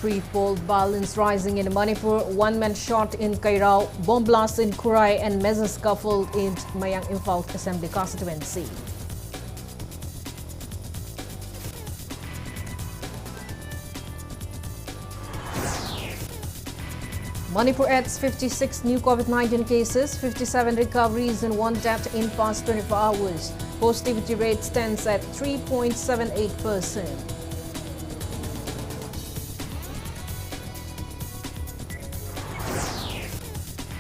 Free-for-all violence rising in Manipur, one man shot in Kairao, bomb blast in Kurai and major scuffle in Mayang Imphal Assembly constituency. Manipur adds 56 new COVID-19 cases, 57 recoveries and 1 death in past 24 hours. Positivity rate stands at 3.78%.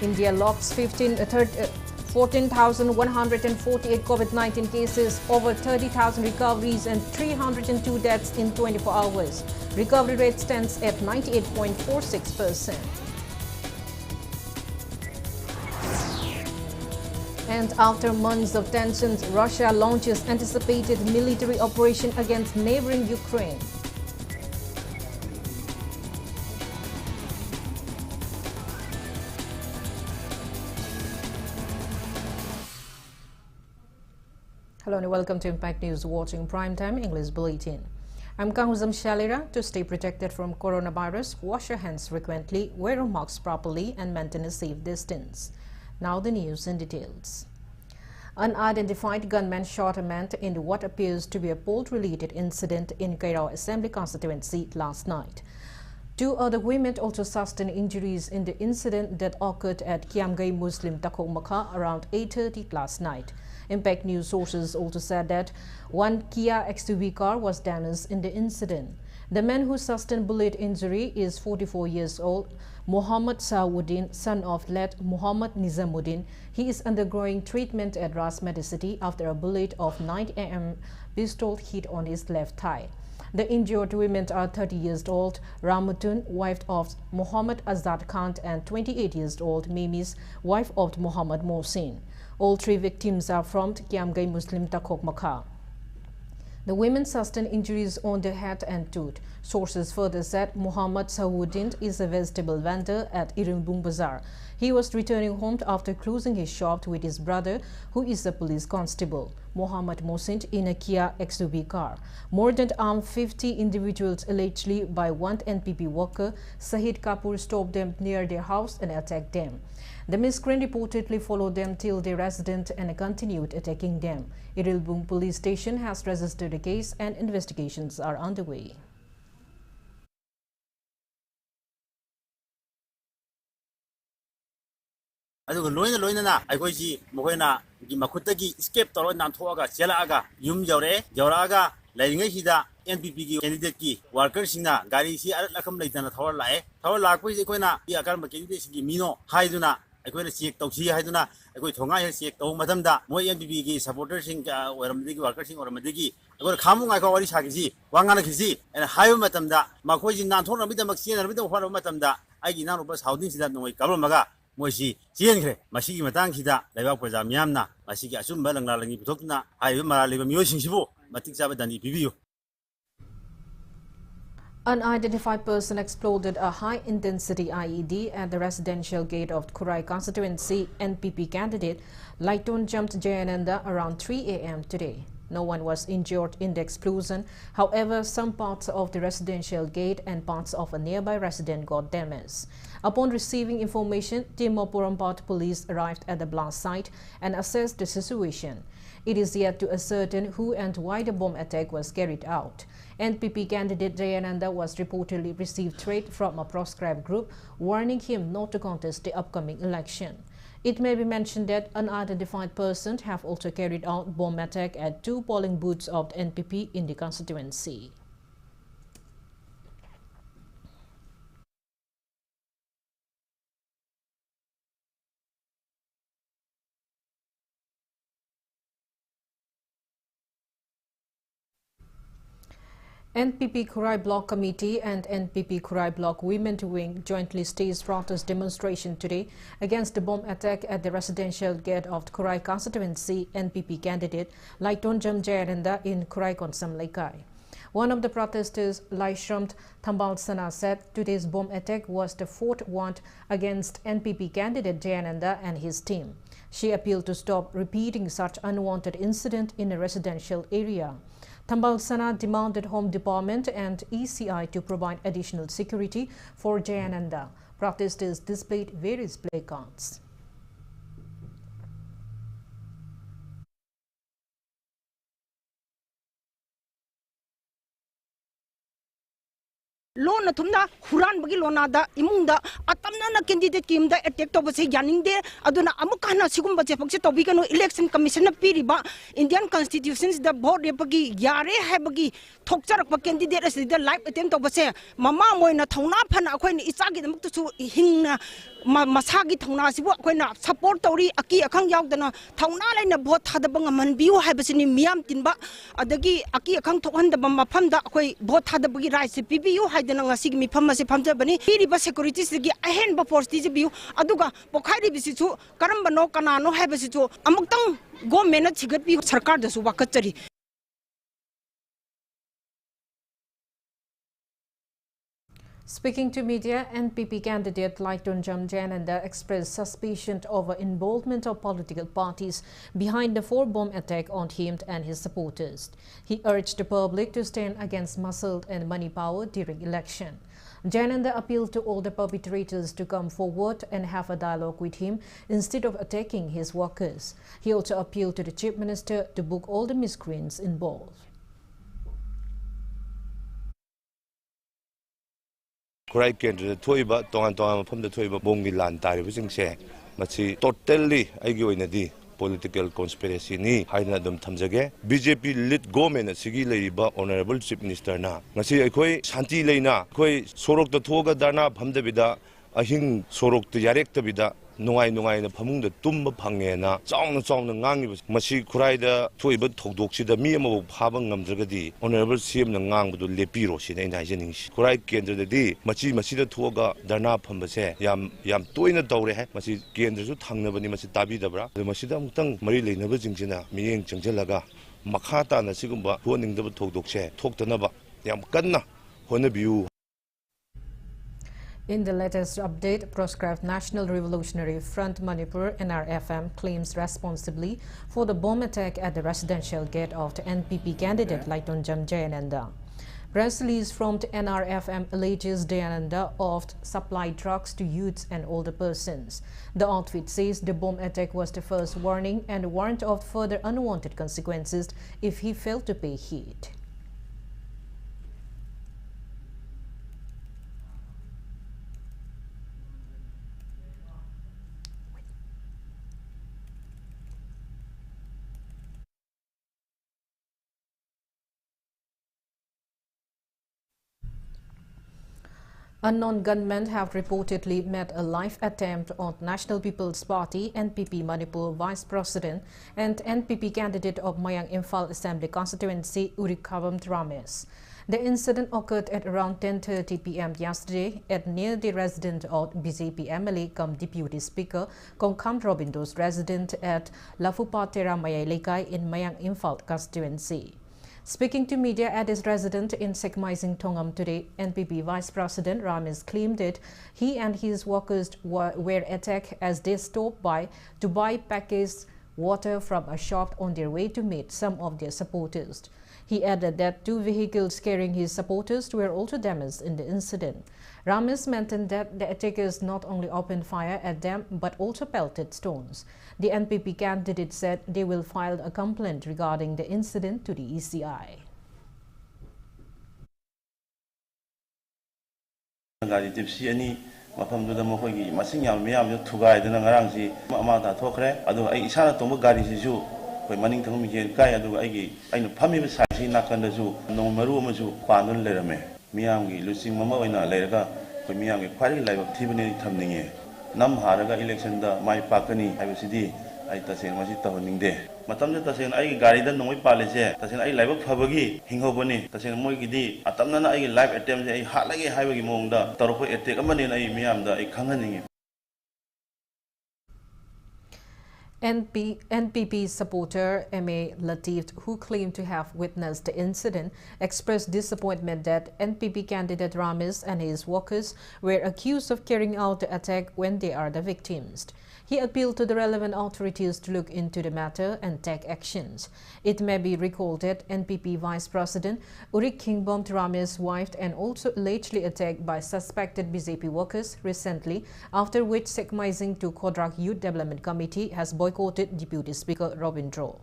India logs 14,148 COVID-19 cases, over 30,000 recoveries and 302 deaths in 24 hours. Recovery rate stands at 98.46%. And after months of tensions, Russia launches anticipated military operation against neighboring Ukraine. Hello and welcome to Impact News, watching Primetime English Bulletin. I'm KANGUJAM SHELLYRA. To stay protected from coronavirus, wash your hands frequently, wear a mask properly and maintain a safe distance. Now the news in details. Unidentified gunmen shot a man in what appears to be a poll-related incident in Kairao Assembly constituency last night. 2 other women also sustained injuries in the incident that occurred at Kiamgai Muslim Takokmakha around 8:30 last night. Impact News sources also said that one Kia XUV car was damaged in the incident. The man who sustained bullet injury is 44 years old, Mohammad Saawuddin, son of late Mohammad Nizamuddin. He is undergoing treatment at Ras Medicity after a bullet of 9 mm pistol hit on his left thigh. The injured women are 30 years old Ramutun, wife of Mohammad Azad Khan, and 28 years old Mimis, wife of Mohammad Mohsin. All 3 victims are from Kiamgai Muslim Takokmakha. The women sustained injuries on the head and tooth. Sources further said Mohammad Saawuddin is a vegetable vendor at Irimbung Bazaar. He was returning home after closing his shop with his brother, who is a police constable, Mohammad Mohsin, in a Kia XUV car. More than 50 individuals, allegedly by one NPP worker, Sahid Kapoor, stopped them near their house and attacked them. The miscreant reportedly followed them till their residence and continued attacking them. Irilbung police station has registered a case and investigations are underway. ꯑꯗꯨꯒ ꯂꯣꯏꯅꯅ ꯑꯩꯈꯣꯏꯁꯤ ꯃꯈꯣꯏꯅ ꯃꯈꯨꯠꯇꯒꯤ escape ꯇꯧꯔꯒ ꯅꯥꯟꯊꯣꯛꯑꯒ ꯆꯦꯜꯂꯛꯑꯒ ꯌꯨꯝ ꯌꯧꯔꯛꯑꯒ ꯂꯩꯔꯤꯉꯩꯁꯤꯗ NPPꯒꯤ ꯀꯦꯟꯗꯤꯗꯦꯠꯀꯤ ꯋꯥꯔꯀꯔꯁꯤꯡꯅ ꯒꯥꯔꯤꯁꯤ art ꯑꯈꯝ ꯂꯩꯇꯅ ꯊꯧꯔ ꯂꯥꯛꯄꯁꯤ ꯑꯩꯈꯣꯏꯅ ꯑꯀꯔꯝꯕ ꯀꯦꯟꯗꯤꯗꯦꯠꯁꯤꯡꯒꯤ ꯃꯤꯅꯣ ꯍꯥꯏꯗꯨꯅ ꯑꯩꯈꯣꯏꯅ ꯆꯦꯛ ꯇꯧꯁꯤ ꯍꯥꯏꯗꯨꯅ ꯑꯩꯈꯣꯏ ꯊꯣꯡꯒꯥꯟ ꯍꯦꯛ ꯆꯦꯛ ꯇꯧꯕ ꯃꯇꯝꯗ ꯃꯣꯏ NPPꯒꯤ ꯁꯄꯣꯔꯇꯔꯁꯤꯡ ꯑꯣꯏꯔꯝꯕꯗꯒꯤ ꯋꯥꯔꯀꯔꯁꯤꯡ ꯑꯣꯏꯔꯝꯕꯗꯒꯤ ꯑꯩꯈꯣꯏꯅ ꯈꯥꯃꯨ ꯉꯥꯏꯈꯣ ꯋꯥꯔꯤ ꯁꯥꯈꯤꯁꯤ ꯋꯥ ꯉꯥꯡꯅꯈꯤꯁꯤ ꯑꯩꯅ ꯍꯥꯏꯕ ꯃꯇꯝꯗ ꯃꯈꯣꯏꯁꯤ ꯅꯥꯟꯊꯣꯛꯅꯕꯒꯤꯗꯃꯛ ꯆꯦꯟꯅꯕꯒꯤꯗꯃꯛ ꯍꯣꯠꯅꯕ ꯃꯇꯝꯗ ꯑꯩꯒꯤ ꯏꯅꯥꯎꯅꯨꯄꯥ ꯁꯥꯎꯗꯤꯟꯁꯤꯗ ꯅꯣꯡꯃꯩ ꯀꯥꯞꯂꯝꯃꯒ ꯃꯣꯏꯁꯤ ꯆꯦꯟꯈ꯭ꯔꯦ꯫ ꯃꯁꯤꯒꯤ ꯃꯇꯥꯡꯁꯤꯗ ꯂꯩꯕꯥꯛ ꯄ꯭ꯔꯖꯥ ꯃꯤꯌꯥꯝꯅ ꯃꯁꯤꯒꯤ ꯑꯆꯨꯝꯕ ꯂꯪꯂꯥ ꯂꯪꯒꯤ ꯄꯨꯊꯣꯛꯇꯨꯅ ꯍꯥꯏꯔꯤꯕ ꯃꯔꯥꯜ ꯂꯩꯕ ꯃꯤꯑꯣꯏꯁꯤꯡꯁꯤꯕꯨ ꯃꯇꯤꯛ ꯆꯥꯕ ꯗꯟꯗꯤ ꯄꯤꯕꯤꯌꯨ꯫ Unidentified person exploded a high-intensity IED at the residential gate of Kurai constituency. NPP candidate Laiton jumped Jayananda around 3 a.m. today. No one was injured in the explosion. However, some parts of the residential gate and parts of a nearby residence got damaged. Upon receiving information, Team of Porampat police arrived at the blast site and assessed the situation. It is yet to ascertain who and why the bomb attack was carried out. NPP candidate Jayananda was reportedly received threat from a proscribed group warning him not to contest the upcoming election. It may be mentioned that unidentified persons have also carried out bomb attack at 2 polling booths of the NPP in the constituency. NPP Kurai Block Committee and NPP Kurai Block Women Wing jointly staged protest demonstration today against the bomb attack at the residential gate of the Kurai constituency. NPP candidate Laiton Jayananda in Kurai Konsam Laikai. One of the protesters, Laishramt Thambalsana, said today's bomb attack was the 4th one against NPP candidate Jayananda and his team. She appealed to stop repeating such unwanted incident in a residential area. Thambalsana demanded Home Department and ECI to provide additional security for Jayananda. Protesters displayed various placards. Lona thumna huran bagi lona da imungda atamna na candidate kim da attack to base yaning de aduna amuka na sigum bache pakse to bigano election commission na piriba Indian constitutions da board bagi yare hai bagi thokcharak pa candidate as the live attempt to base mama moina thona phana akhoi ni ichagi damuk tu hingna masagi thona sibu akhoi na support tori aki akhang yaudana thona laina vote thadaba ngaman biu hai basini miam tinba adagi aki akhang thokhan da mafam da akhoi vote thadabagi right se pibiu the Nasigi Pamasi Pamjabani, Piriba securities, the Ahen Bapors, Tizibu, Aduga, Pokhari Visitu, Karambano, Kanano, Habisitu, Amutang, go mena Tigapi, Sarkardas, Wakatari. Speaking to media, NPP candidate KANGUJAM Jayananda expressed suspicion over involvement of political parties behind the 4-bomb attack on him and his supporters. He urged the public to stand against muscle and money power during election. Jayananda appealed to all the perpetrators to come forward and have a dialogue with him instead of attacking his workers. He also appealed to the Chief Minister to book all the miscreants involved. Kurai kendra thoiba tongan from the thoiba bongi lan tari busing se machi totally aigi oina di political conspiracy ni haina dum thamjage BJP lead government sigi leiba honorable chief minister na ngasi akhoi shanti leina khoi sorok da thoga dana bhamdabida ahing sorok tu yarek tabida nungai na phamung da tumba phangge na chaung ngangi masi kurai da thoiba thokdok da mi ama phaba ngamdragadi honorable CM na ngang bu lepiro si nei nai jening kurai kendra da di machi da thoga darna phamba se yam toina tawre ha masi kendra su thangna bani masi tabi dabra masi da mutang mari leina ba jingjina miyeng changjalaga makha ta na sigumba honing da thokdok se thoktana ba yam kanna honabiu. In the latest update, proscribed National Revolutionary Front Manipur NRFM claims responsibly for the bomb attack at the residential gate of the NPP candidate KANGUJAM Jayananda. Press release from the NRFM alleges Jayananda oft supplied drugs to youths and older persons. The outfit says the bomb attack was the first warning and warned of further unwanted consequences if he failed to pay heed. Unknown gunmen have reportedly made a live attempt on National People's Party (NPP) Manipur Vice President and NPP candidate of Mayang Imphal Assembly Constituency Urikhabam Rames. The incident occurred at around 10:30 p.m. yesterday at near the residence of BJP MLA cum Deputy Speaker Kongkham Robindo's residence at Lafupatera Mayailekai in Mayang Imphal constituency. Speaking to media at his residence in Sekmaising Tongam today, NPP Vice President Rames claimed that he and his workers were attacked as they stopped by to buy packaged water from a shop on their way to meet some of their supporters. He added that 2 vehicles carrying his supporters were also damaged in the incident. Rames mentioned that the attackers not only opened fire at them but also pelted stones. The NPP candidate said they will file a complaint regarding the incident to the ECI. ꯃꯐꯝꯗꯨꯗ ꯃꯈꯣꯏꯒꯤ ꯃꯁꯤꯡ ꯌꯥꯝ ꯃꯤꯌꯥꯝꯁꯨ ꯊꯨꯒꯥꯏꯗꯅ ꯉꯔꯥꯡꯁꯤ ꯑꯃ ꯊꯣꯛꯈ꯭ꯔꯦ ꯑꯗꯨꯒ ꯑꯩ ꯏꯁꯥꯅ ꯇꯣꯡꯕ ꯒꯥꯔꯤꯁꯤꯁꯨ ꯑꯩꯈꯣꯏ ꯃꯅꯤꯡ ꯊꯪꯕ ꯃꯤꯡꯁꯦꯜ ꯀꯥꯏ ꯑꯗꯨꯒ ꯑꯩꯅ ꯐꯝꯃꯤꯕ ꯁꯥꯏꯠꯁꯤ ꯅꯥꯀꯟꯗꯁꯨ ꯅꯣꯡ ꯃꯔꯨ ꯑꯃꯁꯨ ꯄꯥꯟꯗꯨꯅ ꯂꯩꯔꯝꯃꯦ ꯃꯤꯌꯥꯝꯒꯤ ꯂꯨꯆꯤꯡ ꯑꯃ ꯑꯣꯏꯅ ꯂꯩꯔꯒ ꯑꯩꯈꯣꯏ ꯃꯤꯌꯥꯝꯒꯤ ꯈ꯭ꯋꯥꯏꯗꯒꯤ ꯂꯥꯏꯕꯛ ꯊꯤꯕꯅꯦ ꯊꯝꯅꯤꯡꯉꯦ ꯅꯝ ꯍꯥꯔꯒ ꯏꯂꯦꯛꯁꯟꯗ ꯃꯥꯏ ꯄꯥꯛꯀꯅꯤ ꯍꯥꯏꯕꯁꯤꯗꯤ ꯑꯩ ꯇꯁꯦꯡꯅ ꯃꯁꯤ ꯇꯧꯍꯟꯅꯤꯡꯗꯦ ꯃꯇꯝꯗ ꯇꯁꯦꯡꯅ ꯑꯩꯒꯤ ꯒꯥꯔꯤꯗ ꯅꯣꯡꯃꯩ ꯄꯥꯜꯂꯤꯁꯦ ꯇꯁꯦꯡꯅ ꯑꯩ ꯂꯥꯏꯕꯛ ꯐꯕꯒꯤ ꯍꯤꯡꯍꯧꯕꯅꯤ ꯇꯁꯦꯡꯅ ꯃꯣꯏꯒꯤꯗꯤ ꯑꯇꯝꯅꯅ ꯑꯩꯒꯤ ꯂꯥꯏꯐ ꯑꯦꯇꯦꯝꯁꯦ ꯑꯩ ꯍꯥꯠꯂꯒꯦ ꯍꯥꯏꯕꯒꯤ ꯃꯑꯣꯡꯗ ꯇꯧꯔꯛꯄ ꯑꯦꯇꯦꯛ ꯑꯃꯅꯦꯅ ꯑꯩ ꯃꯤꯌꯥꯝꯗ ꯑꯩ ꯈꯪꯍꯟꯅꯤꯡꯉꯤ. NPP supporter M.A. Latif, who claimed to have witnessed the incident, expressed disappointment that NPP candidate Ramis and his workers were accused of carrying out the attack when they are the victims. He appealed to the relevant authorities to look into the matter and take actions. It may be recalled that NPP Vice President Urik Kingbom Ramis' wife and also allegedly attacked by suspected BJP workers recently, after which Sekmaising to Kodrak Youth Development Committee has boycotted Deputy Speaker Robin Draw.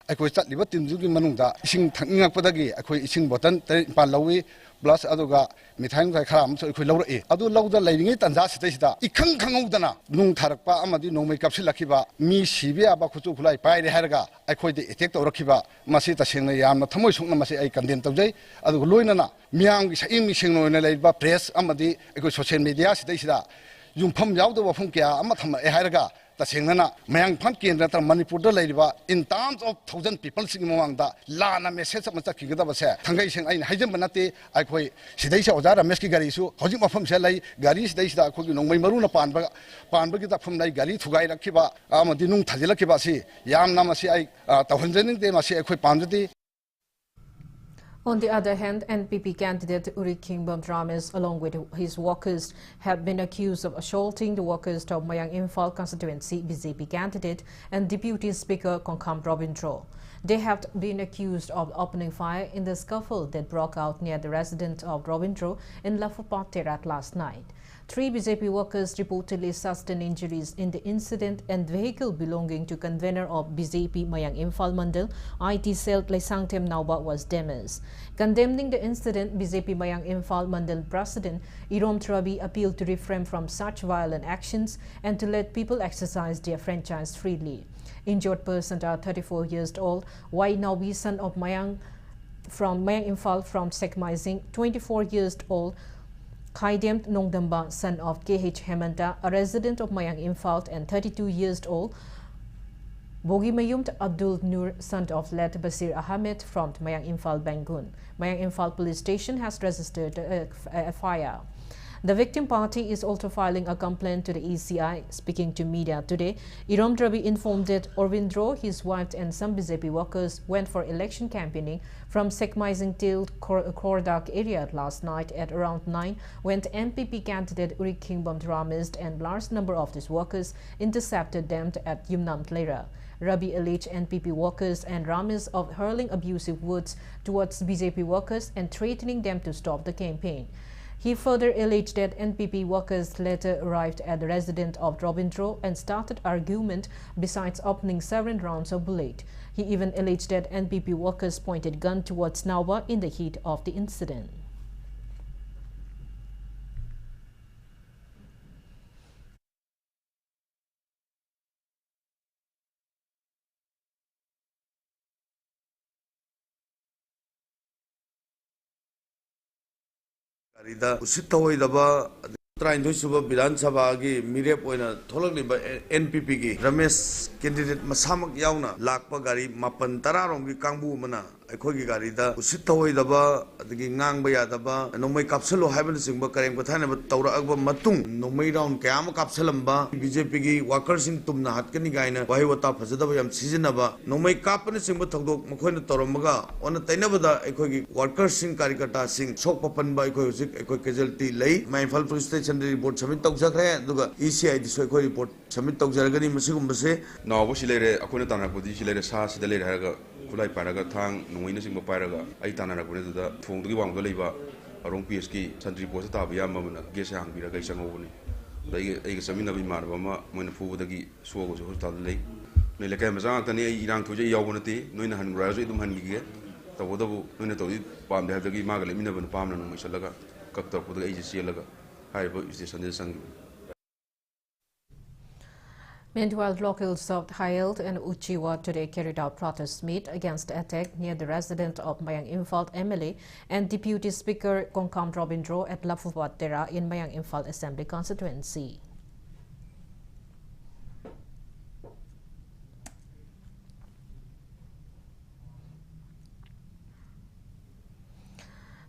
Aku cat libat tim juga menunggu ising tengah pada lagi aku ising botan pan lawi plus aduga mithai kai kharam so aku laur adu lauda laingi tanja sita ikang khangau dana nung tharak pa amadi nongmai kapsil lakiba mi sibe aba khuchu khulai pai re harga aku de attack to rakhiba masi ta sengna yamna thamoi sukna masi ai condemn tawjai adu loina na miang gi sai mi sengno na leiba press amadi aku social media sita yumpham yawda wafum kya ama thama harga Tasengana, Mayang Pumpkin that Manipur in terms of 1,000 people singing among the Lana message of Mr. Kigada, Tangation and Hajamanati, I quay Sidesha Ozara Meski Garisu, Hojima from Shelly, Garis Desda, Maruna Panbagita from the Gari to Gaira Kiba, Amadinung Tazila Kibasi, Yam Namasi, Tahanzaning de Masi Equipandity. On the other hand, NPP candidate Urik Kingbom Ramis, along with his workers, have been accused of assaulting the workers of Mayang Imphal constituency BJP candidate and Deputy Speaker Kongkham Robin Draw. They have been accused of opening fire in the scuffle that broke out near the residence of Robin Draw in Lafupat Terat last night. 3 BJP workers reportedly sustained injuries in the incident, and vehicle belonging to convener of BJP Mayang Imphal Mandal IT cell Lesangtem Nauba was damaged. Condemning the incident, BJP Mayang Imphal Mandal President Irom Trabi appealed to refrain from such violent actions and to let people exercise their franchise freely. Injured persons are 34 years old, Wai Nawi, son of Mayang Imphal from Sekmaising, 24 years old, Khaidem Nongdamba, son of KH Hemanta, a resident of Mayang Imphal, and 32 years old, Bogimayumt Abdul Nur, son of Let Basir Ahmed from Mayang Imphal Bangun. Mayang Imphal police station has registered a fire. The victim party is also filing a complaint to the ECI. Speaking to media today, Irom Drabi informed that Orvindro, his wife and some BJP workers went for election campaigning from Sekmaising till Kordak area last night at around 9 when the MPP candidate Urik Kingbom Ramis and large number of these workers intercepted them at Yumnam Tlera. Rabi alleged NPP workers and Ramis of hurling abusive words towards BJP workers and threatening them to stop the campaign. He further alleged that NPP workers later arrived at the residence of Robin Draw and started argument besides opening several rounds of bullet. He even alleged that NPP workers pointed gun towards Nauba in the heat of the incident. Karida usita hoy daba train do suba Vidhan Sabha gi mirep oina tholak liba NPP gi Ramesh candidate masamak yauna lakpa gari mapan tararong gi kangbu mana akhoi gi gari da usita hoy daba adagi ngangba ya daba nongmai kapsalo haibana singba kareng pathana ba tawra agba matung nongmai round kayam kapsalamba BJP gi workers sing tumna hatkani gaina wahi wata phajadaba yam sizinaba nongmai kapana singba thogdok makhoina tawramaga ona tainabada akhoi gi workers sing karikata sing sok papanba akhoi husik akhoi casualty lei Imphal police station report submit tawjakre duga ECI di soi khoi report submit tawjaragani masigumba Now, what she later, I couldn't tell she later saw the later Kulai Paraga Tang, Nuinas in Paraga, Aitana Gunetta, Fung the Wang Galiba, Arong PSK, Santri Posata, Yamama, Gesang, Viragation Ovani. They examine the Marvama when the food the swallows of Hotel Lake. Melacamazan, Iran to Yawanati, Nuinahan Razu, Dumangi, the Wadabu, Nunato, Palm, they have the Magalimina and Palm and Mishalaga, cut up with the agency Laga. High is this and Meanwhile, locals of Hayeld and Uchiwa today carried out protest meet against the attack near the residence of Mayang Imphal MLA and Deputy Speaker Kongkham Robin Draw at Lafupat Tera in Mayang Imphal Assembly constituency.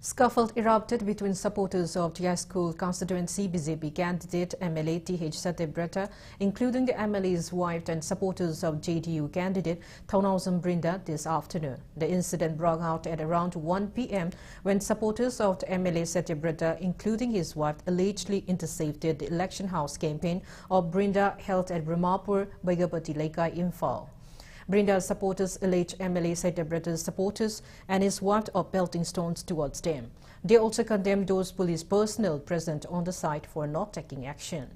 Scuffle erupted between supporters of Tiaskul constituency BJP candidate MLA TH Satyabrata, including the MLA's wife and supporters of JDU candidate Thaunawsam Brinda this afternoon. The incident broke out at around 1 p.m. when supporters of MLA Satyabrata, including his wife, allegedly intercepted the election house campaign of Brinda held at Manipur, Baigapati Laikai, Imphal. Brinda's supporters allege MLA Satyabrata's supporters and his wife of pelting stones towards them. They also condemned those police personnel present on the site for not taking action.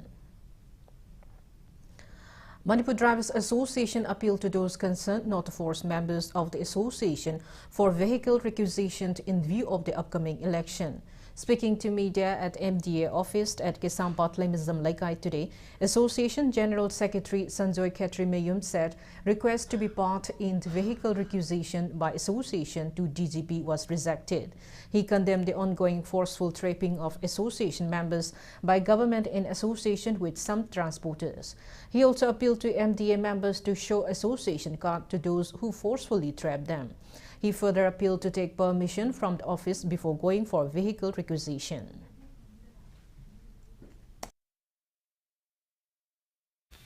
Manipur Drivers Association appealed to those concerned not to force members of the association for vehicle requisition in view of the upcoming election. Speaking to media at MDA office at Kisampat Lemizam Laikai today, Association General Secretary Sanjoy Khetri Mayum said request to be part in the vehicle requisition by association to DGP was rejected. He condemned the ongoing forceful trapping of association members by government in association with some transporters. He also appealed to MDA members to show association card to those who forcefully trap them. He further appealed to take permission from the office before going for vehicle requisition.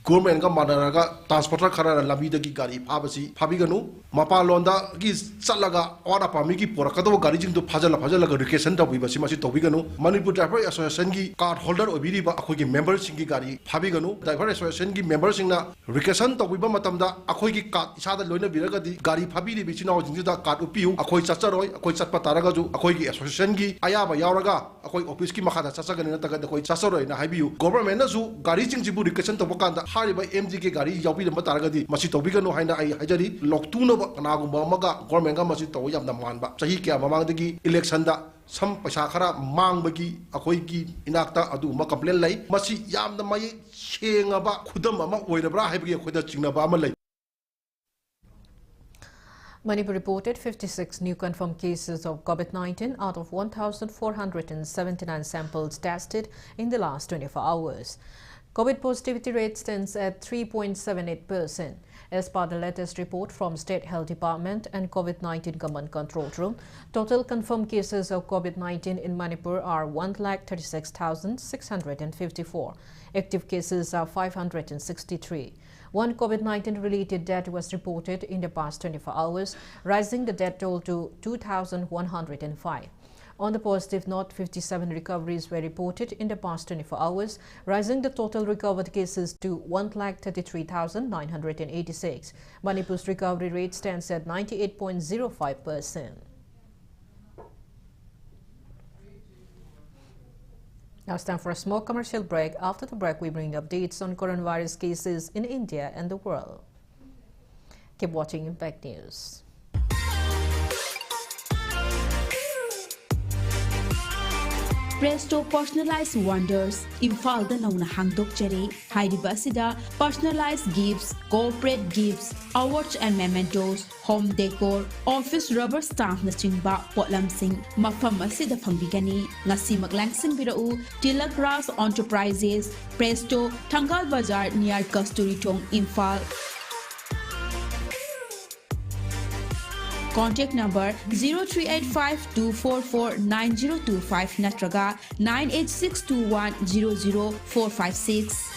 Government ka manaraga transporter khara lambi da gi gari phabasi phabiganu mapa londa gi chalaga ora pami gi porakado gari jing do phajala ga requisition da basi masi tobiganu Manipur Driver Association gi card holder obiri ba akhoi gi member sing gi gari phabiganu Driver Association gi member sing na requisition tobiba matam da akhoi gi card isa da loina biraga di gari phabiri bi chinaw jing da card upiu akhoi chacharoi akhoi chatpa taraga ju akhoi gi association gi aya ba yauraga akhoi office ki makha da chachagani na taga akhoi chacharoi na haibiu government na su gari jing jibu requisition tobakanda Hariba MG ke gari yapi lemba taragadi masi tobiganu haina ai hajari loktuno ba kanagumba maga government ga masi to yamna manba sahi kya mamangdagi election da sam paisa khara mangbagi akhoi gi inakta adu ma complaint lai masi yamna mai chenga ba khudam ama oirabra haibagi khoida chingna ba ama lai. Manipur reported 56 new confirmed cases of COVID-19 out of 1,479 samples tested in the last 24 hours. COVID positivity rate stands at 3.78%. As per the latest report from State Health Department and COVID-19 Command Control Room, total confirmed cases of COVID-19 in Manipur are 136,654. Active cases are 563. One COVID-19 related death was reported in the past 24 hours, rising the death toll to 2,105. On the positive note, 57 recoveries were reported in the past 24 hours, rising the total recovered cases to 133,986. Manipur's recovery rate stands at 98.05%. Now it's time for a small commercial break. After the break, we bring updates on coronavirus cases in India and the world. Keep watching Impact News. Presto Personalized Wonders, Imphal da nauna hangdok jare, Haidiba asida personalized gifts, corporate gifts, awards and mementos, home decor, office rubber stamp na chingba potlam sing, mafam asida phangbigani, ngasi maglangsing birau, Tilak Ras Enterprises, Presto, Tangal Bazar near Kasturi Tong, Imphal. Contact number 0385-244-9025 natraga 98621-00456.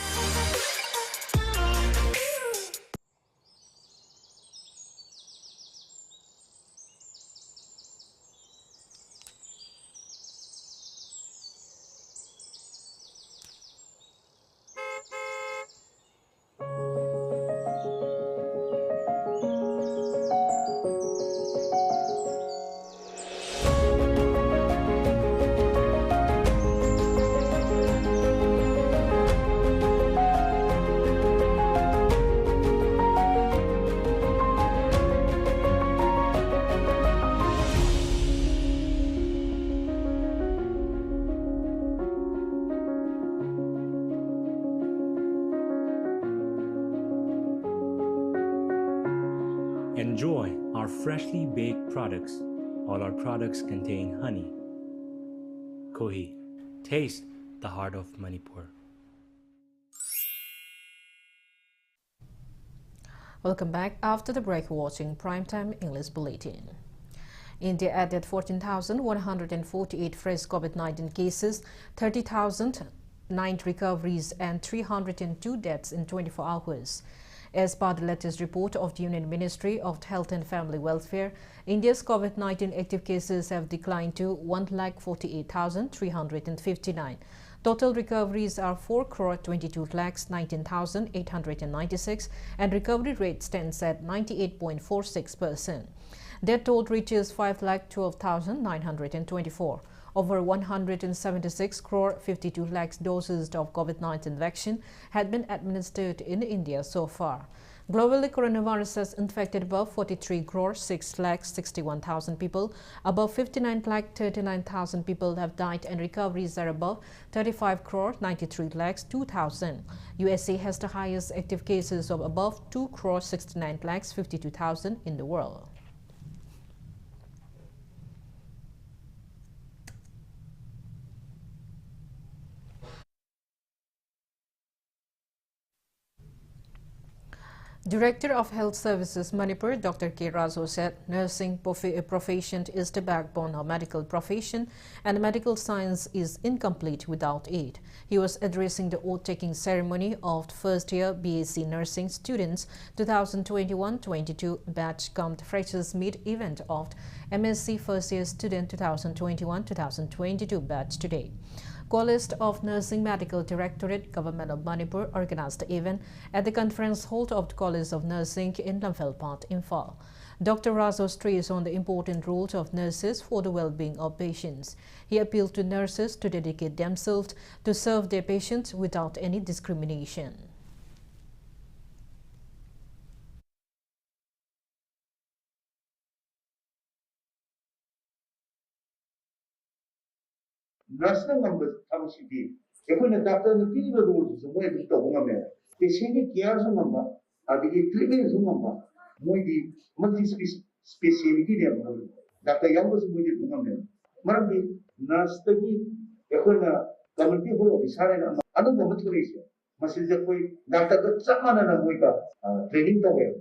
Enjoy our freshly baked products. All our products contain honey. Kohi, taste the heart of Manipur. Welcome back. After the break, watching Primetime English Bulletin. India added 14,148 fresh COVID-19 cases, 30,009 recoveries and 302 deaths in 24 hours. As per the latest report of the Union Ministry of Health and Family Welfare, India's COVID-19 active cases have declined to 1,48,359. Total recoveries are 4,22,19,896 and recovery rate stands at 98.46%. Death toll reaches 5,12,924. Over 176 crore 52 lakhs doses of COVID-19 vaccine had been administered in India so far. Globally, coronavirus has infected above 43 crore 6 lakhs 61,000 people. Above 59 lakh 39,000 people have died and recoveries are above 35 crore 93 lakhs 2,000. USA has the highest active cases of above 2 crore 69 lakhs 52,000 in the world. Director of Health Services Manipur, Dr. K. Razo said nursing profession is the backbone of medical profession and medical science is incomplete without it. He was addressing the oath-taking ceremony of first-year BSc Nursing students 2021-22 batch cum freshers meet event of MSc first-year student 2021-2022 batch today. College of Nursing Medical Directorate, Government of Manipur organized the event at the conference hall of the College of Nursing in Lamphel, Imphal. Dr. Razo stressed on the important roles of nurses for the well-being of patients. He appealed to nurses to dedicate themselves to serve their patients without any discrimination. National numbers come city. If we doctor the people rules, so we to Hungame. The same care number, the treatment number, the multi speciality there. Dr. Yambus with the Hungame. Marabi, Nastagi, Ekona, community hall officer and another motivation. Must the way Dr. Samana Muika training the way.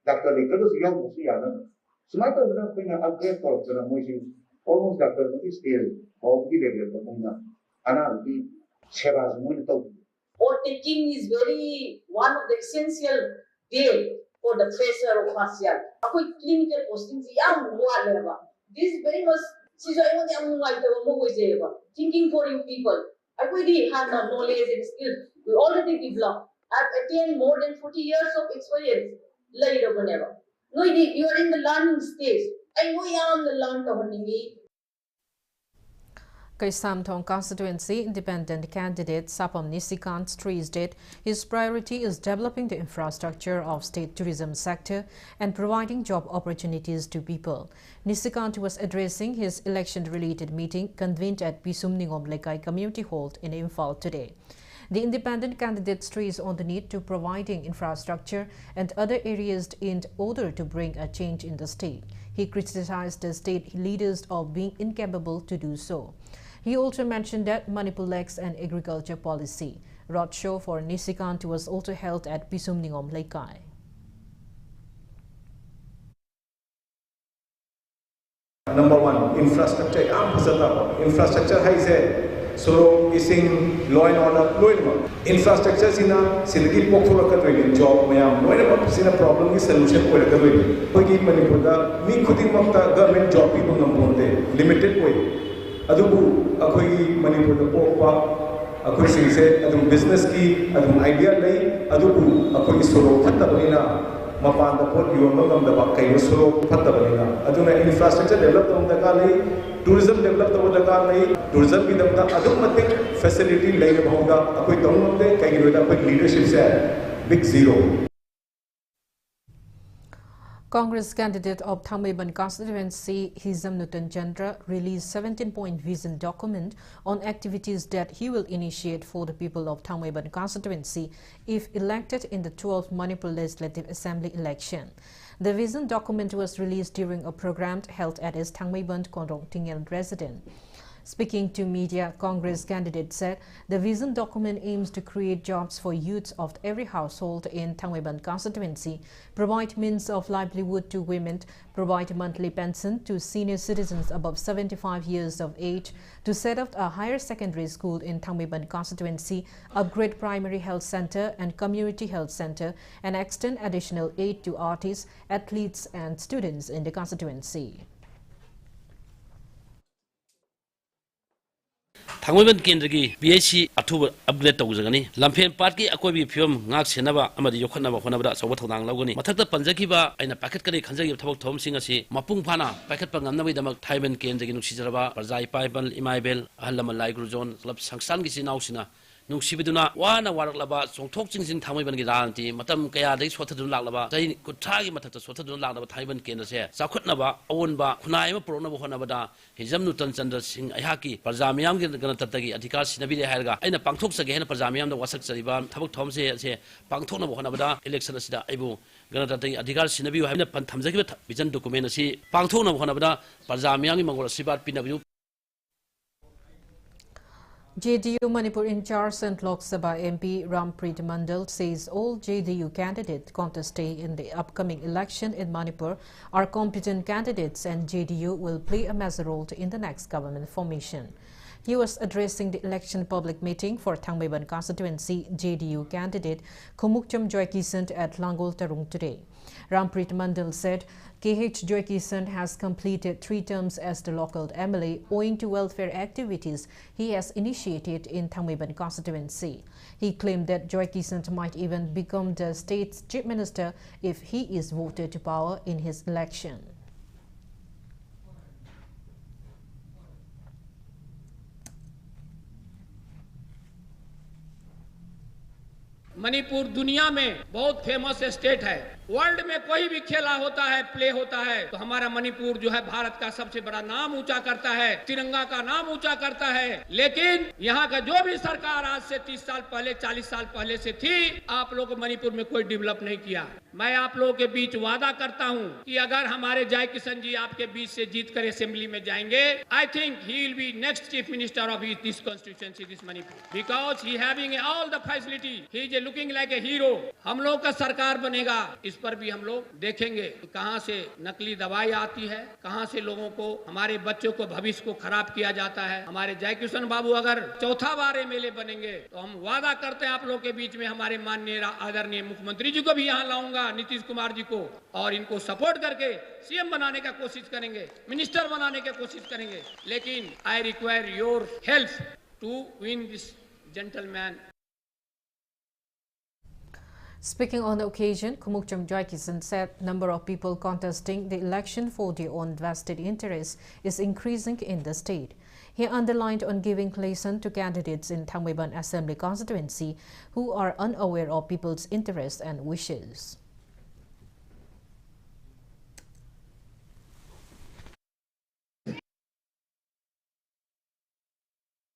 Dr. Nicholas Young was Yana. Smarter than when I upgrade for the motion. Almost Dr. is there, or the level of Muna. Anna, the Chevas Munito. Or taking is very one of the essential way for the pressure of facial. A quick clinical postings, young whatever. This very much thinking for you people. I already have knowledge and skills. We already developed. I've attained more than 40 years of experience. Later, whenever. No, you are in the learning stage. I know I am the learned of me. Kaisamthong constituency independent candidate Sapam Nisikant stressed that his priority is developing the infrastructure of state tourism sector and providing job opportunities to people. Nisikant was addressing his election-related meeting convened at Bisumningom Lekai Community Hall in Imphal today. The independent candidate stressed on the need to providing infrastructure and other areas in order to bring a change in the state. He criticized the state leaders of being incapable to do so. He also mentioned that Manipur lacks an agriculture policy. Roadshow for Nisikant was also held at Bisumningom Lekai. Number one, infrastructure. Infrastructure is so ising law and order. Infrastructure is a silky pokura job. Whenever is a problem, is solution. Manipur, me cutting up the government job people limited way. Adubu, akoi Manipur the Popa, akoi singse, adum business ki, adum idea lay, adubu, akoi solo patta banina, mapan the port you know the bakai solo patta banina. Aduna infrastructure developed on the Kali, tourism developed over the Kali, tourism with the adumatic facility lay about the akoi down the Kagiweda leadership say big zero. Congress candidate of Thangmeiban constituency Hizam Nutan Chandra released 17-point vision document on activities that he will initiate for the people of Thangmeiban constituency if elected in the 12th Manipur Legislative Assembly election. The vision document was released during a program held at his Thangmeiban Kondrong Tingel residence. Speaking to media, Congress candidate said the vision document aims to create jobs for youths of every household in Thangmeiban constituency, provide means of livelihood to women, provide monthly pension to senior citizens above 75 years of age, to set up a higher secondary school in Thangmeiban constituency, upgrade primary health center and community health center, and extend additional aid to artists, athletes and students in the constituency. Thangmeiban Kendrigi BHC Atuba upgrade Tawzagani, Lampian Party Akobi Pium, Nak Senava, Amadi Yokanava, Honabra, Sawatang Lagoni, Matata Panjakiba, and a packet Kanzaki Tabak Tom Singasi, Mapung Pana, Packet Panganavi, the Thaiban Kendrigan Sijaba, Barzai Paibal, Imaibel, Alamalai Gruzon, Sangsangis in Ausina. Nungsibiduna, one a warlaba, so talking in Thangmeiban Gidanti, Matam Kaya, they sort of Laba, they could try Matata sort of Laba, Thaiban Kendras here. Sakutnaba, Owenba, Kunaima Pronaba Honabada, Hizam Newton Sanders Sing Ayaki, Parzamiam Ganatagi, Atikas Navida Helga, and a Pangtoks again, Parzamiam, the Wasak Saliban, Tabak Tom say, Pangtona Honabada, Election Sida, Ebu, Ganatati, Atikas Sinabu, have a Pantamzaki, Vision Documentasi, Pangtona Honabada, Parzamiam, Mangor Sibat Pinabu. JDU Manipur in charge and Lok Sabha MP Rampreet Mandal says all JDU candidates contesting in the upcoming election in Manipur are competent candidates and JDU will play a major role in the next government formation. He was addressing the election public meeting for Thangmeiban constituency JDU candidate KANGUJAM Joykisant at Langol Tarung today. Rampreet Mandal said KH Joykisant has completed 3 terms as the local MLA owing to welfare activities he has initiated in Thangmeiban constituency. He claimed that Joykisant might even become the state's chief minister if he is voted to power in his election. Manipur दुनिया में बहुत famous state है। World में कोई भी खेला होता है, प्ले होता है, तो हमारा मणिपुर जो है भारत का सबसे बड़ा नाम ऊंचा करता है, तिरंगा का नाम ऊंचा करता है। लेकिन यहाँ का जो भी सरकार आज से 30 साल पहले, 40 साल पहले से थी, आप लोग मणिपुर में कोई डेवलप नहीं किया। मैं आप लोगों के बीच वादा करता हूँ कि अगर हमारे जय किशन जी आपके बीच से जीत कर असेंबली में जाएंगे, I think he will be next chief minister of this constituency, this Manipur, because he having all the facility, he is looking like a hero. हम लोग का सरकार बनेगा, इस पर भी हम लोग देखेंगे कहां से नकली दवाई आती है, कहां से लोगों को, हमारे बच्चों को, भविष्य को खराब किया जाता है। हमारे जय किशन बाबू अगर चौथा बार एमएलए बनेंगे तो हम वादा करते हैं आप लोग के बीच में हमारे माननीय आदरणीय मुख्यमंत्री जी को भी यहां लाऊंगा, नीतीश कुमार जी को, और इनको सपोर्ट करके सीएम बनाने का कोशिश करेंगे, मिनिस्टर बनाने की कोशिश करेंगे। लेकिन I require your help to win this gentleman. Speaking on the occasion, KANGUJAM Joykisant said number of people contesting the election for their own vested interest is increasing in the state. He underlined on giving lesson to candidates in Thangmeiban Assembly constituency who are unaware of people's interests and wishes.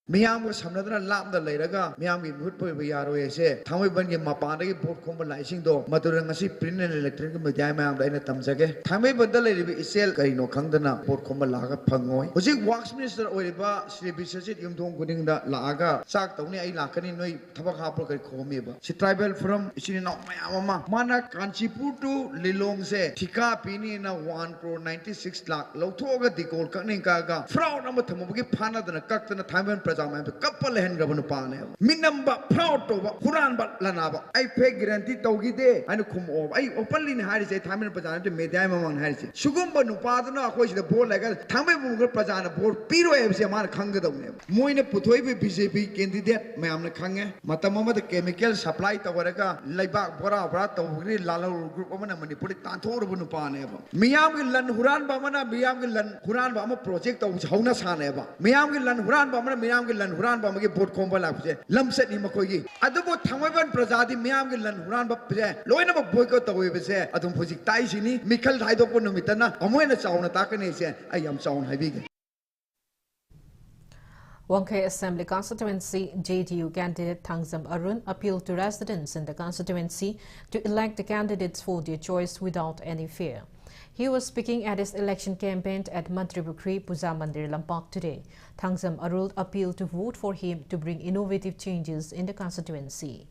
Miam was another lap the Leraga, Miami would put Yaro say, Thangmeiban Mapana, Port Combalizing do, Maturangasi, print and electric Majama, and Tamsake. Thangmeiban the lady is sell Kaino Kangana, Port Combalaga Pangoy. Was it Wax Minister Oiba, Slibisit, Yumdong Gooding the Laga, Sak, Tony Lakani, no Tabakapo Comiba. She tribal from Chino Mayama, Mana Kanchiputu, Lilong say, Tika Pini in a 1.96 lakh, Lotoga, the gold Kaninkaga, Frau number Tamuki Pana than a cut and a time and couple hand Gavanupane. Minamba proud over Huran but Lanaba. I pay guarantee Togi day and come over. I openly had a time and Pazan to make them among Harris. Sugumba no Padana, which the board like a Tamamu Pazana board, Piro Evsiaman Kanga. Moine Putoibi BJP candidate, Mamma Kanga, Matamama the chemical supply to Waraka, Laibak, Bora, Brata, Lalo group of Manipuri, Tantor Bunupane. Miam will learn Huran Bamana, Miam will learn Huran Bama project of Honas Haneva. Miam will learn Huran Bamana, Miam will learn Huran Bamaki Port Combalapse, Lumset Nimakoyi. Adabo Tamavan Prasadi, Miam will learn Huran Bapse, Loina boycott away, Adam Puzik Taisini, Mikal Haidoponomitana, Amoena Sound Atakane, I am Sound Havigan. Wangkai Assembly constituency JDU candidate Thangzam Arun appealed to residents in the constituency to elect the candidates for their choice without any fear. He was speaking at his election campaign at Manipuri Puja Mandir Lampak today. Thangsam Arul appealed to vote for him to bring innovative changes in the constituency.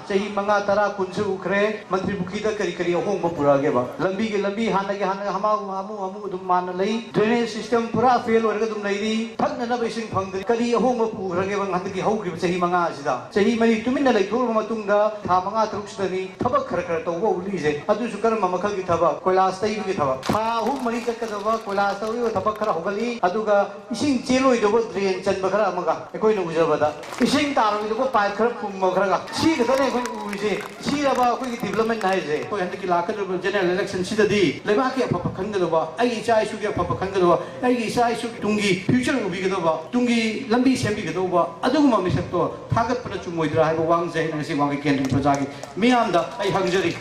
Chahi manga tara kunsu ukre Manipuri da kari kari ahong ba pura ge ba lambi ke lambi hana hamu dum man lei drainage system pura fail orga dum nei ri thakna na besing phangdri kari ahong ba pura ge bang handi haugi chahi manga asida chahi mari tuminna lei thor matung da tha manga truk sidani thabak khara to ba uli je adu su karam makhal gi thaba koilas tai gi thaba tha hum mari ka da ba koilas tawi thabak khara hogali aduga ising cheloi do drain chan ba khara amaga ekoi na ujabada ising taroi do pipe khara pum ma khara ga si ga ne development general election sidadi lebaki apapa khangadaba ai cha isu ge apapa khangadaba ai cha isu tungi future ubi gadaba tungi lambi sembi gadaba aduguma misak to thagat pra chu moidra haiba wang jai nang si wang kendri projagi miyamda ai hangjari.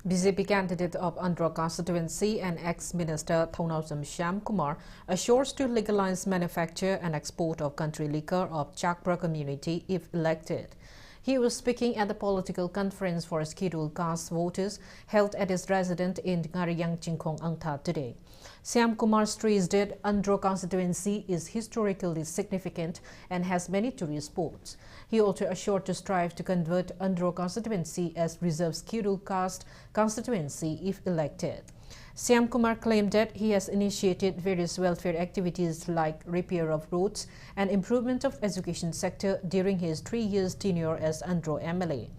BJP candidate of Andhra constituency and ex-minister Thaunawsam Shyam Kumar assures to legalize manufacture and export of country liquor of Chakra community if elected. He was speaking at the political conference for scheduled caste voters held at his residence in Ngariyang Chingkhong Angtha today. Shyam Kumar stressed that Andhra constituency is historically significant and has many tourist spots. He also assured to strive to convert Andhra constituency as reserved scheduled caste constituency if elected. Shyam Kumar claimed that he has initiated various welfare activities like repair of roads and improvement of education sector during his 3 years tenure as Andhra MLA.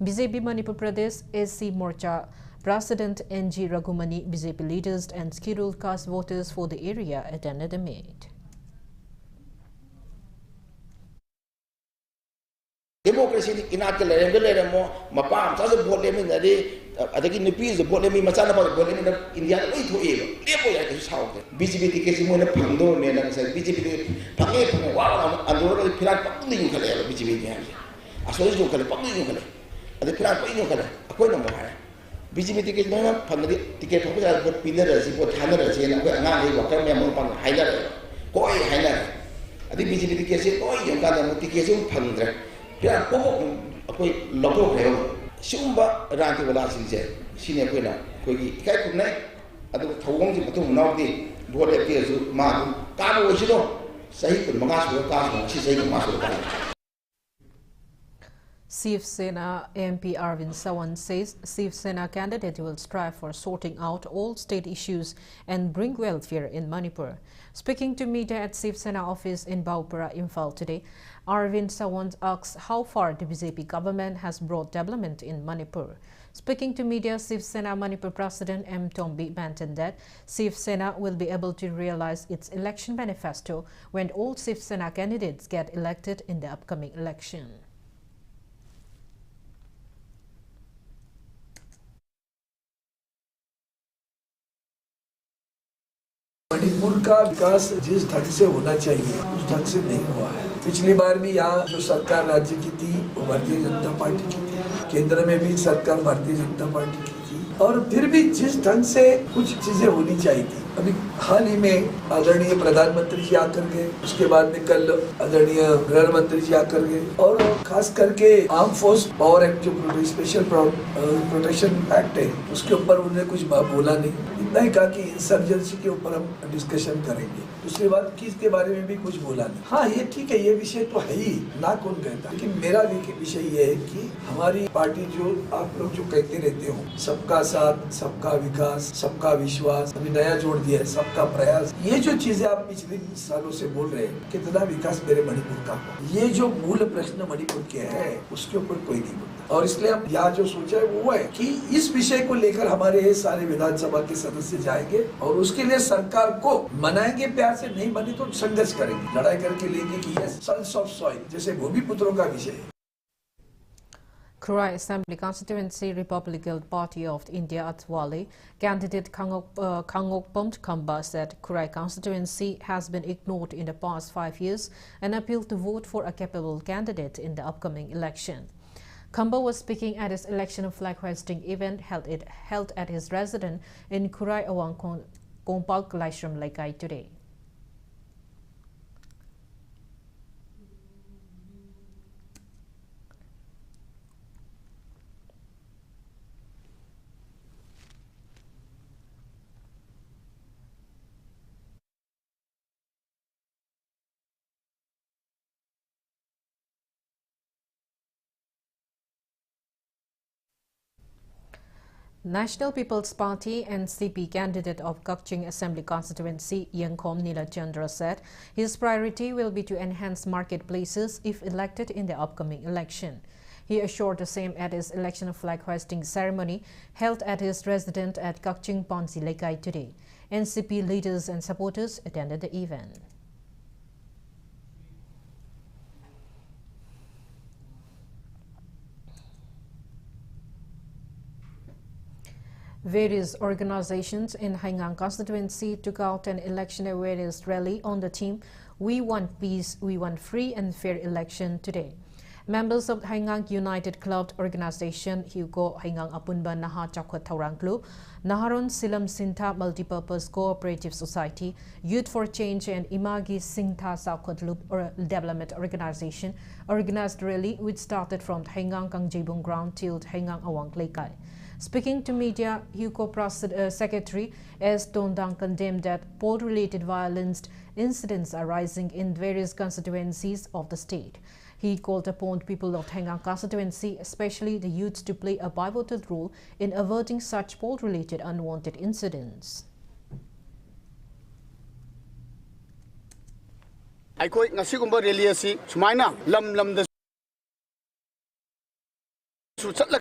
BJP Manipur Pradesh SC Morcha President NG Raghumani, BJP leaders and scheduled caste voters for the area attended the meet. Democracy inat mo mapam sa vote lemin ade adagi nipi zo vote lemin macana ba vote lemin India loi tho e lepo ya ke saw ke BJP ticket mo na phangdo ne na sa BJP de phange wa andoro phirat pakni yu khale BJP ne aso jo khale pakni yu khale ade phirat pakni yu khale akoi na mo ha BJP ticket mo na phangdi ticket phang ja vote pinner ra si vote thana ra si na ko anga ai wa ka me mo pang haila ra ko ai haila ade BJP ticket se ko yong ka na ticket se phangdra kaya kok aku logo kayo sumba ranti wala sinje sini aku na kau ini kai kumne adu thawong ji betul menau di boleh ke su ma kamu wasido sahi pun mengasu kamu si sahi mengasu kamu. Shiv Sena MP Arvind Sawan says Shiv Sena candidate will strive for sorting out all state issues and bring welfare in Manipur. Speaking to media at Shiv Sena office in Baupura, Imphal today, Arvind Sawan asks how far the BJP government has brought development in Manipur. Speaking to media, Shiv Sena Manipur President M. Tombi maintained that Shiv Sena will be able to realize its election manifesto when all Shiv Sena candidates get elected in the upcoming election. Manipur का विकास जिस ढंग से होना चाहिए उस ढंग से नहीं हुआ है। पिछली बार भी यहाँ जो सरकार राज्य की थी वो भारतीय जनता पार्टी की थी, केंद्र में भी सरकार भारतीय जनता पार्टी की थी, और फिर भी जिस ढंग से कुछ चीजें होनी चाहिए थी। अभी हाल ही में आदरणीय प्रधानमंत्री जी आकर गए, उसके बाद में कल आदरणीय गृह मंत्री जी आकर गए, और खास करके आर्म फोर्स पावर एक्ट जो स्पेशल प्रोटेक्शन एक्ट है उसके ऊपर उन्होंने कुछ बोला नहीं, इतना ही कहा कि इंसर्जेंसी के ऊपर हम डिस्कशन करेंगे। दूसरी बात कि इसके बारे में भी कुछ बोला नहीं। हाँ ये ठीक है, ये विषय तो है ही, ना कौन कहता, लेकिन मेरा विषय ये है कि हमारी पार्टी जो आप लोग जो कहते रहते हो सबका साथ, सबका विकास, सबका विश्वास, अभी नया जोड़ दिया है सबका प्रयास, ये जो चीजें आप पिछले सालों से बोल रहे हैं कितना विकास मेरे मणिपुर का, ये जो मूल प्रश्न मणिपुर के है उसके ऊपर कोई नहीं बोलता, और इसलिए हम यहाँ जो सोचा है वो है कि इस विषय को लेकर हमारे सारे विधानसभा के सदस्य जाएंगे और उसके लिए सरकार को मनाएंगे, प्यार से नहीं बने तो संघर्ष करेंगे, लड़ाई करके लेंगे कि ये सन्स ऑफ सॉइल जैसे भूमिपुत्रों का विषय है। Kurai Assembly Constituency Republican Party of India at Wali, candidate Kangokpom Khamba said Kurai constituency has been ignored in the past 5 years and appealed to vote for a capable candidate in the upcoming election. Khamba was speaking at his election flag hoisting event held at his residence in Kurai Awang Kompal Klaishram Laikai today. National People's Party NCP candidate of Kakching Assembly constituency Yangkhom Nilachandra said his priority will be to enhance marketplaces if elected in the upcoming election. He assured the same at his election flag hoisting ceremony held at his residence at Kakching Ponsi Lekai today. NCP leaders and supporters attended the event. Various organizations in Haingang constituency took out an election awareness rally on the theme "We Want Peace, We Want Free and Fair Election" today. Members of Haingang United Club Organization, Hugo Haingang Apunba Naha Chakwat Taurang Club, Naharon Silam Sinta Multipurpose Cooperative Society, Youth for Change and Imagi Singtha Sakwat Loop Development Organization organized rally which started from Haingang Kangjibung Ground till Haingang Awang Lekai. Speaking to media, Hugo Secretary S. Tondang condemned that poll-related violence incidents are rising in various constituencies of the state. He called upon people of Haingang constituency, especially the youth, to play a pivotal role in averting such poll-related unwanted incidents. Aikoi ngasigumba rally asi sumaina lam da su chatla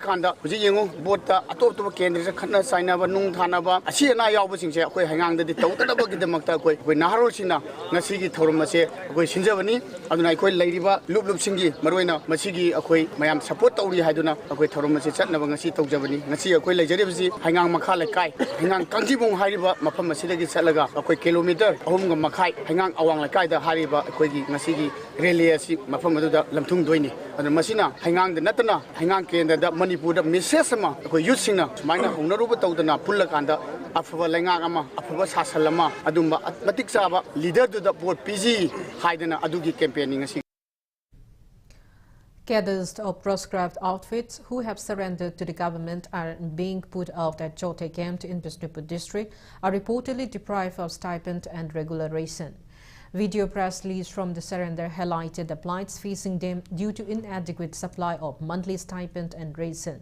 Kanda, Jingo, Bota, Atoto Kendra, Kana Sainaba, Nung Tanaba, Asiana Yabusing, Hang the Total the Makta, when Naharosina, Nasigi Toromase, Shinjavani, Adonai Ladiva, Lup Singi, Marina, Masigi, Akoi, Mayam support only Haduna, Akoi Toromase, Navangasi Javani, Nasi Aquila Jerevsi, Hangang Makala Kai, Hangang Kantibung Hariba, Mapamasigi Salaga, Akoi kilometer, Home Makai, Hangang Awang Lakai, the Hariba, Akoi, Nasigi, Reliasi, Mapamada, Lamtung Duini, and Masina, Hangang the Natana, Hangang Kenda, the Manipur, the Missesama, Yusina, Mina, Honoruba Totana, Pulakanda, Afava Langama, Afava Sasalama, Adumba, Matiksaba, leader to the port PG, Haidana Adugi campaigning. Cadres of proscribed outfits who have surrendered to the government are being put out at Chote camp in Bishnupur district are reportedly deprived of stipend and regular ration. Video press release from the surrender highlighted the plights facing them due to inadequate supply of monthly stipend and ration.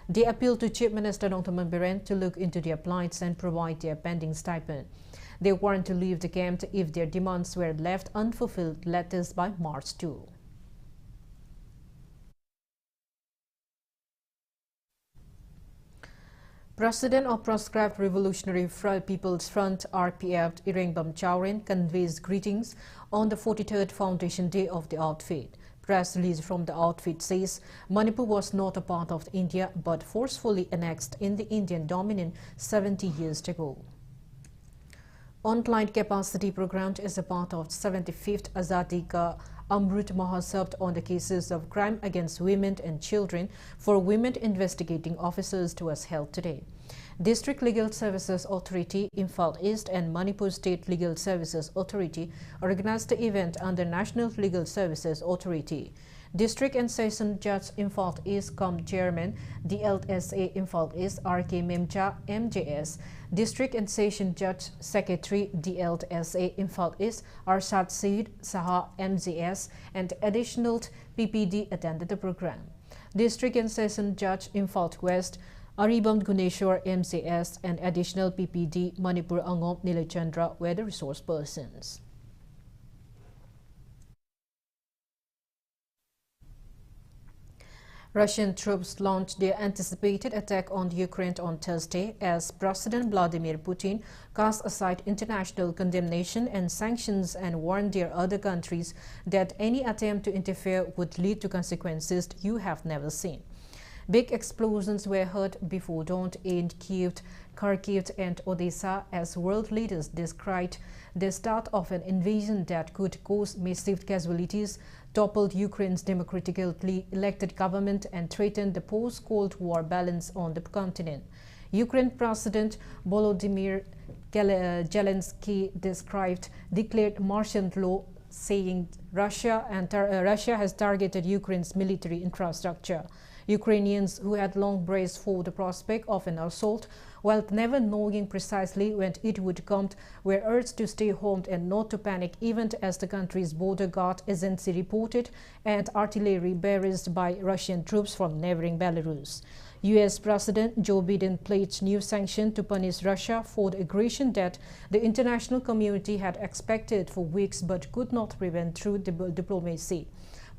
They appealed to Chief Minister Nongthaman Biren to look into their plights and provide their pending stipend. They warned to leave the camp if their demands were left unfulfilled latest by March 2. President of Proscribed Revolutionary People's Front RPF Irengbam Chowrin conveys greetings on the 43rd Foundation Day of the outfit. Press release from the outfit says Manipur was not a part of India but forcefully annexed in the Indian Dominion 70 years ago. On-client capacity program is a part of 75th Azadi Ka Amrut Mahotsav on the cases of crime against women and children for women investigating officers was held today. District Legal Services Authority, Imphal East and Manipur State Legal Services Authority organized the event under National Legal Services Authority. District and Session Judge Imphal East Chairman DLSA Imphal East R.K. Memcha MJS, District and Session Judge Secretary DLSA Imphal East Arshad Said Saha MJS and additional PPD attended the program. District and Session Judge Imphal West Aribam Guneshwar MCS and additional PPD Manipur Angom Nilachandra were the resource persons. Russian troops launched their anticipated attack on Ukraine on Thursday as President Vladimir Putin cast aside international condemnation and sanctions and warned their other countries that any attempt to interfere would lead to consequences you have never seen. Big explosions were heard before dawn in Kyiv, Kharkiv and Odessa as world leaders described the start of an invasion that could cause massive casualties, toppled Ukraine's democratically elected government and threatened the post-Cold War balance on the continent. Ukraine President Volodymyr Zelensky declared martial law, saying Russia has targeted Ukraine's military infrastructure. Ukrainians who had long braced for the prospect of an assault, while never knowing precisely when it would come, were urged to stay home and not to panic, even as the country's border guard agency reported and artillery barraged by Russian troops from neighboring Belarus. U.S. President Joe Biden pledged new sanctions to punish Russia for the aggression that the international community had expected for weeks but could not prevent through diplomacy.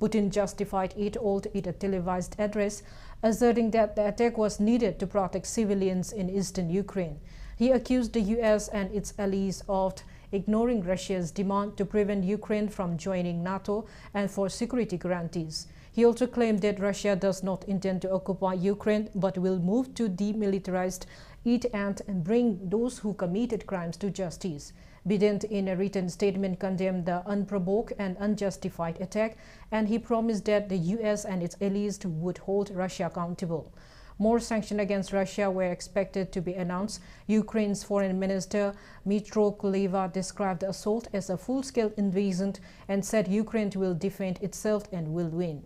Putin justified it all in a televised address, asserting that the attack was needed to protect civilians in eastern Ukraine. He accused the U.S. and its allies of ignoring Russia's demand to prevent Ukraine from joining NATO and for security guarantees. He also claimed that Russia does not intend to occupy Ukraine but will move to demilitarize it and bring those who committed crimes to justice. Biden, in a written statement, condemned the unprovoked and unjustified attack, and he promised that the U.S. and its allies would hold Russia accountable. More sanctions against Russia were expected to be announced. Ukraine's Foreign Minister Dmytro Kuleba described the assault as a full-scale invasion and said Ukraine will defend itself and will win.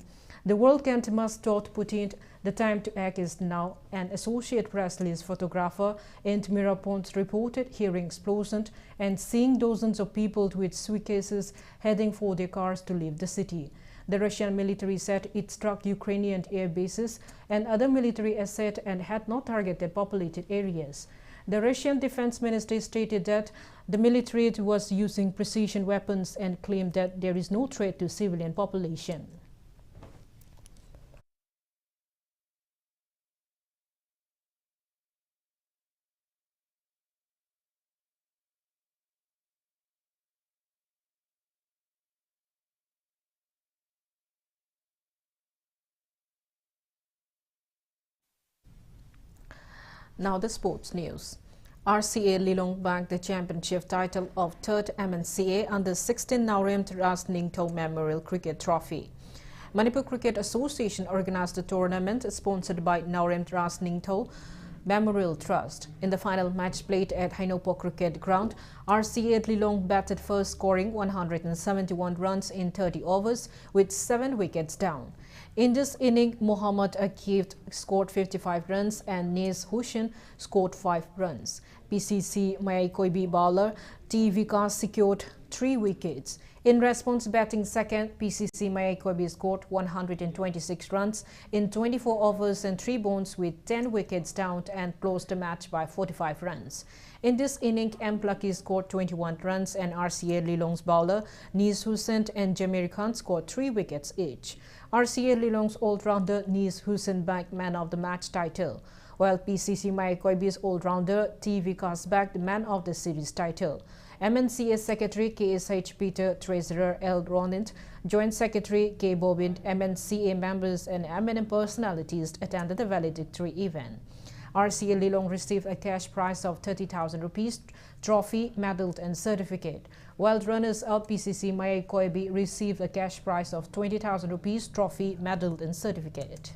The world must taught Putin the time to act is now. An Associated Press photographer in Mirapont reported hearing explosions and seeing dozens of people with suitcases heading for their cars to leave the city. The Russian military said it struck Ukrainian air bases and other military assets and had not targeted populated areas. The Russian Defense Ministry stated that the military was using precision weapons and claimed that there is no threat to civilian population. Now the sports news. RCA Lilong bagged the championship title of 3rd MNCA under 16 Naurem Ras Ningtho Memorial Cricket Trophy. Manipur Cricket Association organized the tournament sponsored by Naurem Ras Ningtho Memorial Trust. In the final match played at Hainopo Cricket Ground, RCA Lilong batted first, scoring 171 runs in 30 overs with 7 wickets down. In this inning, Muhammad Akif scored 55 runs and Nes Hussain scored 5 runs. PCC Mayaikoibi bowler T. Vikas secured 3 wickets. In response, batting second, PCC Mayaikoibi scored 126 runs in 24 overs and 3 bowls with 10 wickets down and closed the match by 45 runs. In this inning, M. Plucky scored 21 runs and RCA Lilong's bowler Nes Hussain and Jamir Khan scored 3 wickets each. RCA Lilong's all-rounder Nes Hussain bagged man of the match title, while PCC Mayaikoibi's all-rounder T. Vikas bagged the man of the series title. MNCA Secretary KSH Peter, Treasurer L. Ronint, Joint Secretary K. Bobind, MNCA members and MNM personalities attended the valedictory event. RCA Lilong received a cash prize of 30,000 rupees, trophy, medal and certificate, while runners-up PCC Mayaikoibi received a cash prize of 20,000 rupees, trophy, medal and certificate.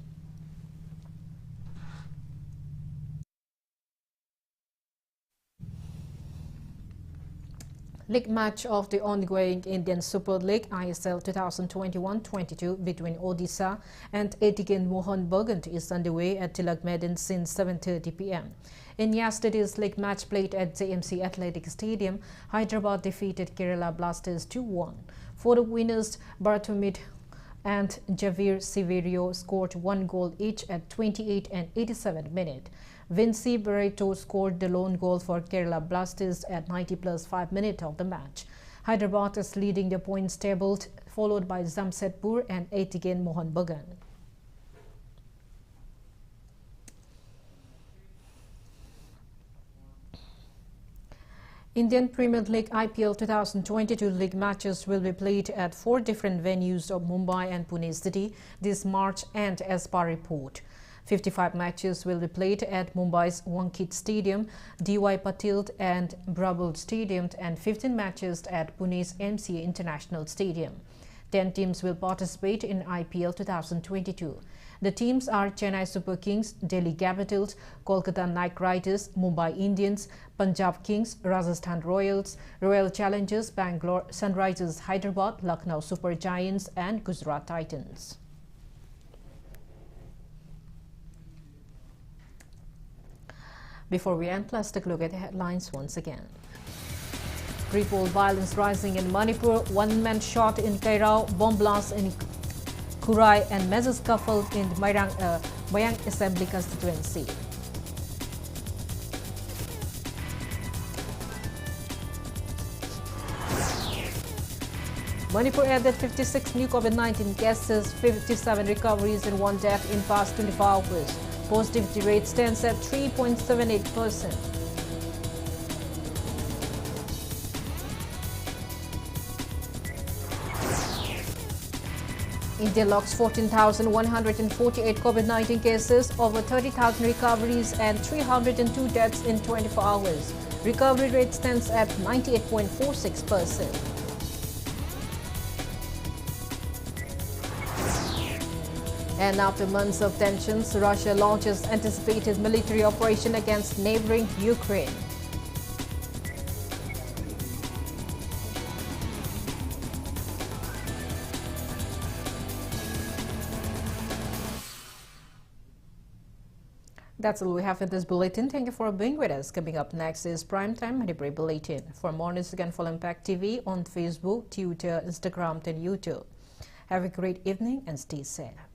League match of the ongoing Indian Super League ISL 2021-22 between Odisha and Etiken Mohan Bagan is underway at Tilak Maidan since 7:30 p.m. In yesterday's league match played at JMC Athletic Stadium, Hyderabad defeated Kerala Blasters 2-1. For the winners, Bartomid and Javier Severio scored 1 goal each at 28 and 87 minutes. Vinci Barreto scored the lone goal for Kerala Blasters at 90 plus 5 minutes of the match. Hyderabad is leading the points table, followed by Jamshedpur and Etiken Mohan Bagan. Indian Premier League IPL 2022 league matches will be played at 4 different venues of Mumbai and Pune City this March, and as per report, 55 matches will be played at Mumbai's Wankhede Stadium, D.Y. Patil and Brabul Stadium, and 15 matches at Pune's MCA International Stadium. 10 teams will participate in IPL 2022. The teams are Chennai Super Kings, Delhi Capitals, Kolkata Knight Riders, Mumbai Indians, Punjab Kings, Rajasthan Royals, Royal Challengers Bangalore, Sunrisers Hyderabad, Lucknow Super Giants and Gujarat Titans. Before we end, let's take a look at the headlines once again. Triple violence rising in Manipur, one man shot in Kairao, bomb blast in Kurai, and major scuffle in Mayang Assembly constituency. Manipur added 56 new COVID-19 cases, 57 recoveries and 1 death in past 24 hours. Positivity rate stands at 3.78%. India logs 14,148 COVID-19 cases, over 30,000 recoveries and 302 deaths in 24 hours. Recovery rate stands at 98.46%. And after months of tensions, Russia launches anticipated military operation against neighboring Ukraine. That's all we have in this bulletin. Thank you for being with us. Coming up next is Primetime Manipuri Bulletin. For more news, you can follow Impact TV on Facebook, Twitter, Instagram, and YouTube. Have a great evening and stay safe.